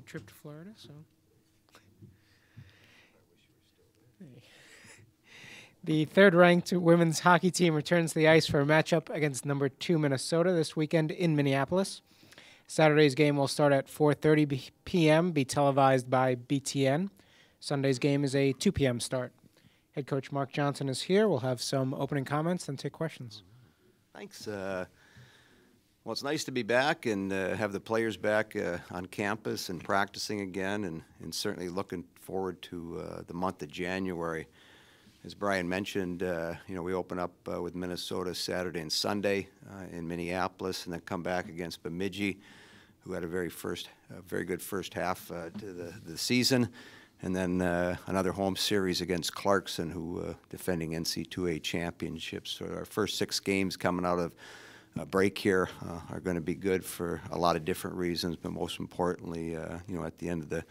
trip to Florida, so. The third-ranked women's hockey team returns to the ice for a matchup against number 2 Minnesota this weekend in Minneapolis. Saturday's game will start at 4:30 p.m., be televised by BTN. Sunday's game is a 2 p.m. start. Head coach Mark Johnson is here. We'll have some opening comments and take questions. Thanks. Well, it's nice to be back and have the players back on campus and practicing again, and certainly looking forward to the month of January. As Brian mentioned, we open up with Minnesota Saturday and Sunday in Minneapolis, and then come back against Bemidji, who had a very good first half to the season, and then another home series against Clarkson, who defending NC2A championships. So our first 6 games coming out of break here are going to be good for a lot of different reasons, but most importantly, at the end of the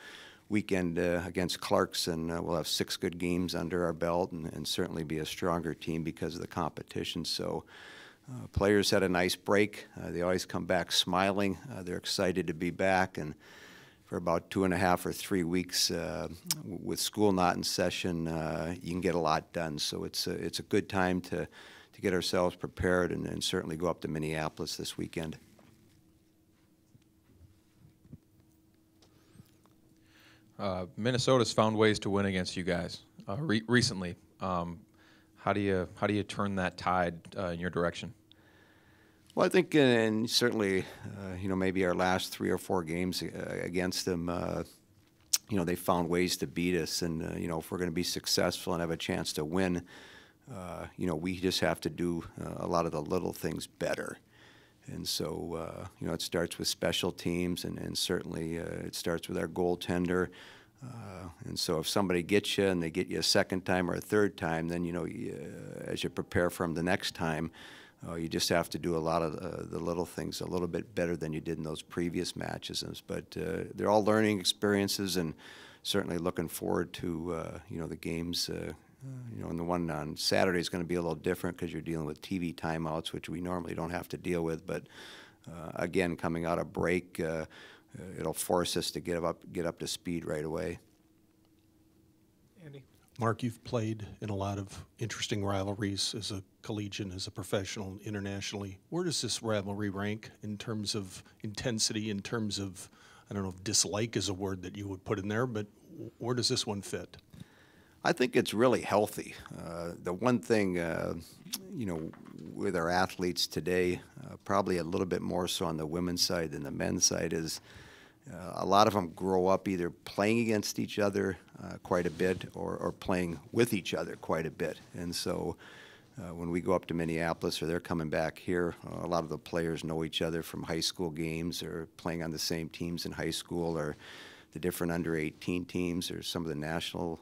weekend against Clarkson, we'll have 6 good games under our belt and certainly be a stronger team because of the competition. So players had a nice break. They always come back smiling. They're excited to be back, and for about 2.5 or 3 weeks with school not in session, you can get a lot done. So it's a good time to get ourselves prepared and certainly go up to Minneapolis this weekend. Minnesota's found ways to win against you guys recently. How do you turn that tide in your direction? Well, I think, and certainly, maybe our last 3 or 4 games against them, they found ways to beat us. And if we're going to be successful and have a chance to win, we just have to do a lot of the little things better. And so, it starts with special teams, and certainly it starts with our goaltender. And so if somebody gets you and they get you a second time or a third time, then, as you prepare for them the next time, you just have to do a lot of the little things a little bit better than you did in those previous matches. But they're all learning experiences, and certainly looking forward to, the games. And the one on Saturday is going to be a little different because you're dealing with TV timeouts, which we normally don't have to deal with. But again, coming out of break, it'll force us to get up to speed right away. Andy. Mark, you've played in a lot of interesting rivalries as a collegiate, as a professional, internationally. Where does this rivalry rank in terms of intensity, in terms of, I don't know if dislike is a word that you would put in there, but where does this one fit? I think it's really healthy. The one thing, with our athletes today, probably a little bit more so on the women's side than the men's side, is a lot of them grow up either playing against each other quite a bit or playing with each other quite a bit. And so when we go up to Minneapolis or they're coming back here, a lot of the players know each other from high school games or playing on the same teams in high school or the different under-18 teams or some of the national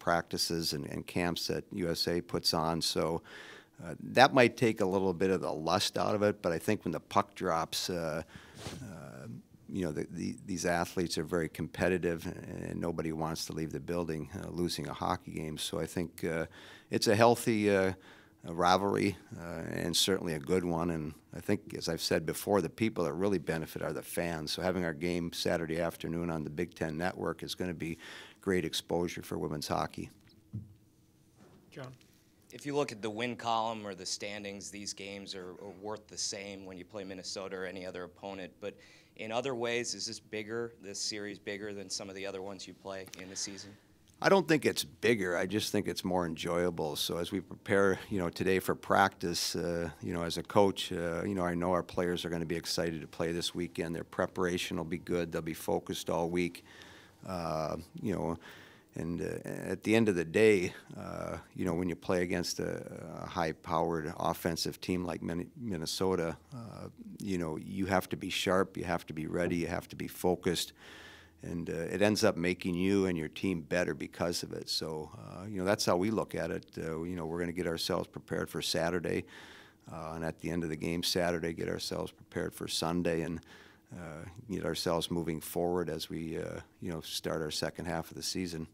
practices and camps that USA puts on. So that might take a little bit of the lust out of it, but I think when the puck drops, these athletes are very competitive, and nobody wants to leave the building losing a hockey game. So I think it's a healthy rivalry and certainly a good one. And I think, as I've said before, the people that really benefit are the fans. So having our game Saturday afternoon on the Big Ten Network is going to be great exposure for women's hockey. John. If you look at the win column or the standings, these games are worth the same when you play Minnesota or any other opponent. But in other ways, is this series bigger than some of the other ones you play in the season? I don't think it's bigger. I just think it's more enjoyable. So as we prepare, today for practice, as a coach, I know our players are going to be excited to play this weekend. Their preparation will be good. They'll be focused all week. And at the end of the day, when you play against a high-powered offensive team like Minnesota, you have to be sharp, you have to be ready, you have to be focused. And it ends up making you and your team better because of it. So, that's how we look at it. We're going to get ourselves prepared for Saturday. And at the end of the game Saturday, get ourselves prepared for Sunday and get ourselves moving forward as we, start our second half of the season.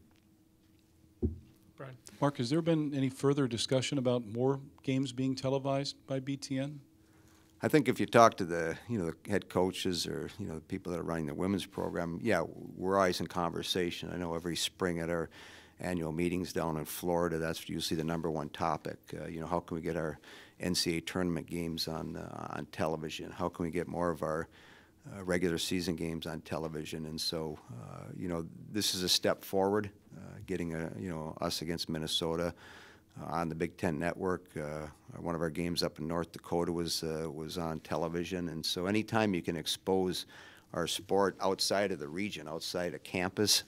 Brian. Mark, has there been any further discussion about more games being televised by BTN? I think if you talk to the the head coaches or the people that are running the women's program, yeah, we're always in conversation. I know every spring at our annual meetings down in Florida, that's usually the #1 topic. How can we get our NCAA tournament games on television? How can we get more of our regular season games on television? And so, this is a step forward, getting us against Minnesota on the Big Ten Network. One of our games up in North Dakota was on television, and so anytime you can expose our sport outside of the region, outside of campus,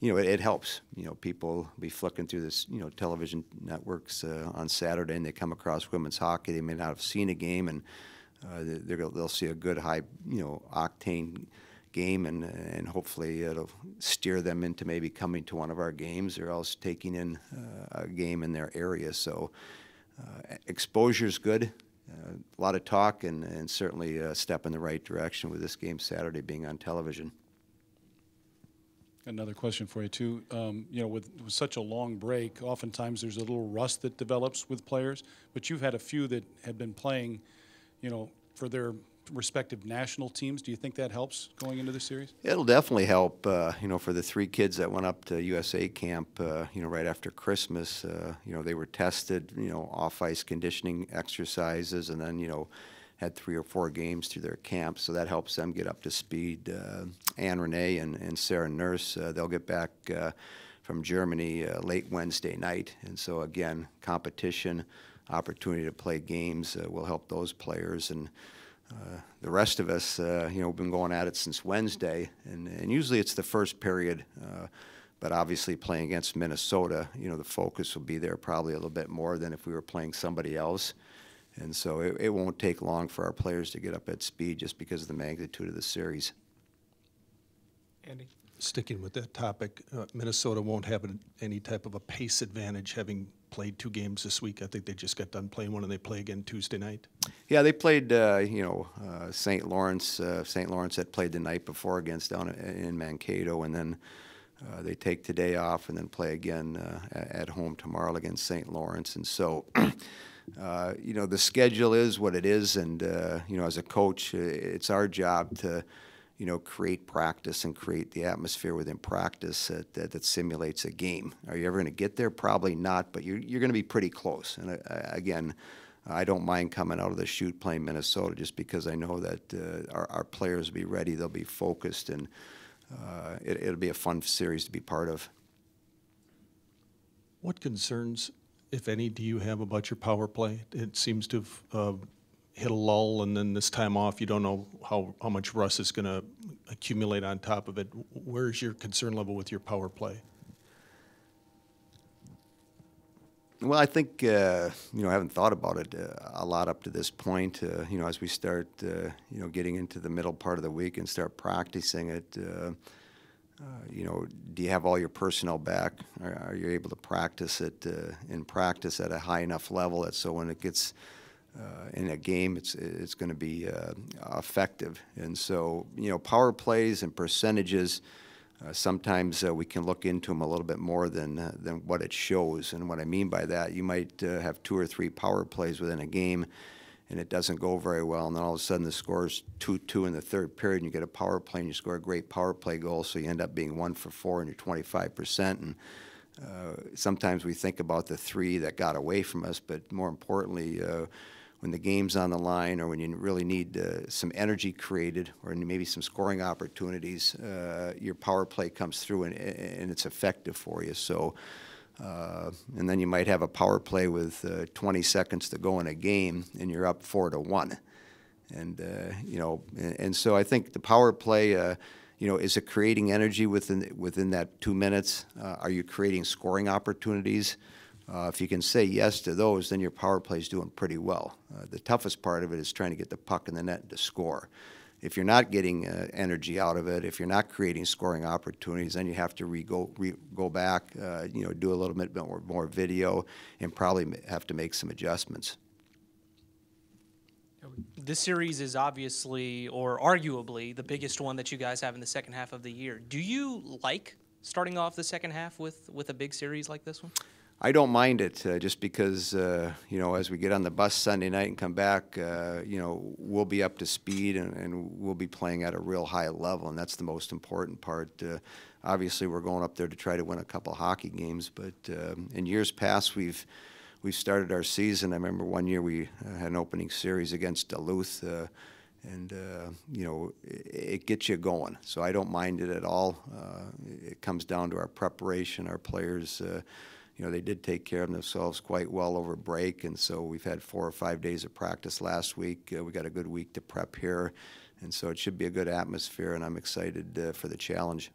it helps. People be flicking through this, television networks on Saturday, and they come across women's hockey. They may not have seen a game, and they'll see a good high, octane game, and hopefully it'll steer them into maybe coming to one of our games or else taking in a game in their area. So exposure is good. A lot of talk, and certainly a step in the right direction with this game Saturday being on television. Another question for you, too. With such a long break, oftentimes there's a little rust that develops with players, but you've had a few that have been playing, for their respective national teams. Do you think that helps going into the series? It'll definitely help, for the 3 kids that went up to USA camp, right after Christmas. They were tested, off-ice conditioning exercises, and then, had 3 or 4 games through their camp, so that helps them get up to speed. Anne Renee and Sarah Nurse, they'll get back from Germany late Wednesday night, and so again, competition, opportunity to play games will help those players. And the rest of us, have been going at it since Wednesday, and usually it's the first period, but obviously playing against Minnesota, the focus will be there probably a little bit more than if we were playing somebody else. And so it won't take long for our players to get up at speed just because of the magnitude of the series. Andy? Sticking with that topic, Minnesota won't have any type of a pace advantage having played 2 games this week. I think they just got done playing one, and they play again Tuesday night. Yeah, they played, St. Lawrence. St. Lawrence had played the night before against down in Mankato, and then they take today off and then play again at home tomorrow against St. Lawrence. And so, the schedule is what it is, and, as a coach, it's our job to, create practice and create the atmosphere within practice that simulates a game. Are you ever going to get there? Probably not, but you're going to be pretty close. And again, I don't mind coming out of the chute playing Minnesota just because I know that our players will be ready, they'll be focused, and it'll be a fun series to be part of. What concerns, if any, do you have about your power play? It seems to have hit a lull, and then this time off, you don't know how much rust is going to accumulate on top of it. Where's your concern level with your power play? Well, I think, I haven't thought about it a lot up to this point. As we start, getting into the middle part of the week and start practicing it, do you have all your personnel back? Are you able to practice it in practice at a high enough level that so when it gets in a game, it's going to be effective? And so, power plays and percentages, sometimes we can look into them a little bit more than what it shows. And what I mean by that, you might have 2 or 3 power plays within a game, and it doesn't go very well, and then all of a sudden the score's 2-2 in the 3rd period, and you get a power play, and you score a great power play goal, so you end up being 1 for 4, and you're 25%. And sometimes we think about the 3 that got away from us, but more importantly, when the game's on the line or when you really need some energy created or maybe some scoring opportunities, your power play comes through and it's effective for you. So, and then you might have a power play with 20 seconds to go in a game and you're up 4-1. And, and so I think the power play, is it creating energy within that 2 minutes? Are you creating scoring opportunities? If you can say yes to those, then your power play is doing pretty well. The toughest part of it is trying to get the puck in the net to score. If you're not getting energy out of it, if you're not creating scoring opportunities, then you have to go back, do a little bit more video, and probably have to make some adjustments. This series is obviously, or arguably, the biggest one that you guys have in the second half of the year. Do you like starting off the second half with a big series like this one? I don't mind it just because, you know, as we get on the bus Sunday night and come back, you know, we'll be up to speed and we'll be playing at a real high level, and that's the most important part. Obviously, we're going up there to try to win a couple hockey games, but in years past, we've started our season. I remember one year we had an opening series against Duluth, and you know, it gets you going. So I don't mind it at all. It comes down to our preparation, our players. You know, they did take care of themselves quite well over break, and so we've had 4 or 5 days of practice last week. We got a good week to prep here, and so it should be a good atmosphere, and I'm excited for the challenge.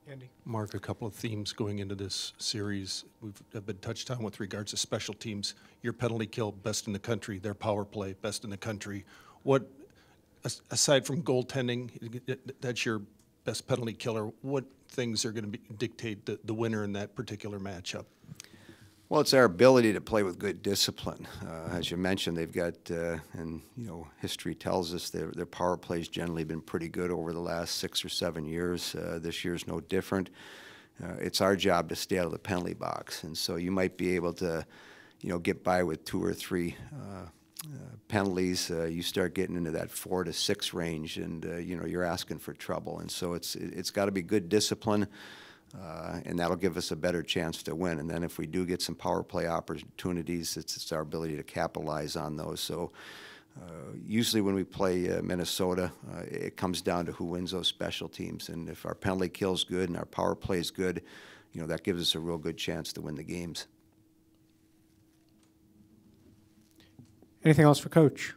Andy. Mark, a couple of themes going into this series have been touched on with regards to special teams. Your penalty kill, best in the country. Their power play, best in the country. What, aside from goaltending, that's your best penalty killer, what things are going to dictate the winner in that particular matchup? Well, it's our ability to play with good discipline. As you mentioned, they've got, and you know, history tells us their power play's generally been pretty good over the last 6 or 7 years. This year's no different. It's our job to stay out of the penalty box, and so you might be able to, you know, get by with 2 or 3 penalties. You start getting into that 4 to 6 range, and you know, you're asking for trouble. And so it's got to be good discipline. And that'll give us a better chance to win. And then if we do get some power play opportunities, it's our ability to capitalize on those. So usually when we play Minnesota, it comes down to who wins those special teams. And if our penalty kill's good and our power play is good, you know, that gives us a real good chance to win the games. Anything else for Coach?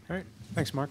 All right. Thanks, Mark.